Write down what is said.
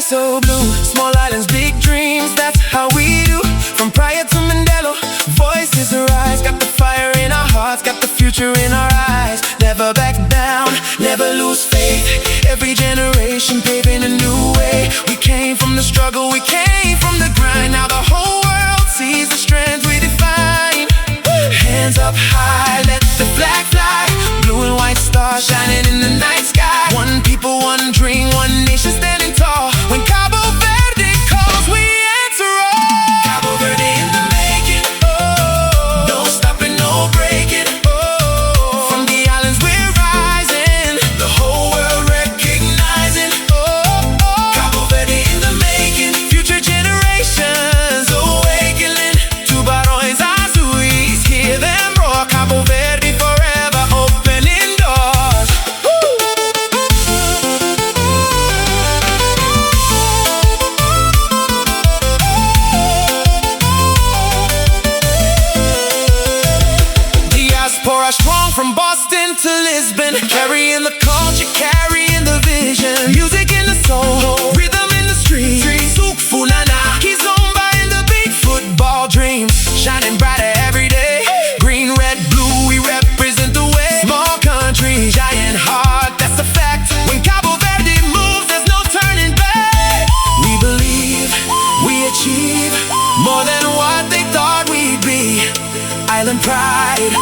so blue. Small islands, big dreams, that's how we do. From Praia to Mandela, voices arise. Got the fire in our hearts, got the future in our eyes. Never back down, never lose faith. Every generation paving a new way. We came from the struggle, we came from the grind. Now the whole world sees the strength we define. Hands up high, let the flag fly. Blue and white stars shining in the night sky. One people, one dream, one nation standing tall. When Cabo Verde calls, we answer all. Cabo Verde in the making, oh. No stopping, no breaking, oh. From the islands we're rising, the whole world recognizing, oh, oh. Cabo Verde in the making, future generations awakening. Tubarões, Azuis, hear them roar. Cabo Verde forever opening doors. Diaspora strong from Boston to Lisbon, carrying the culture, carrying the vision. Music in the soul, rhythm in the street. Zouk Funana, Kizomba in the beat. Football dreams, shining brighter every day. Green, red, blue, we represent the way. Small country, giant heart, that's a fact. When Cabo Verde moves, there's no turning back. We believe, we achieve more than what they thought we'd be. Island pride,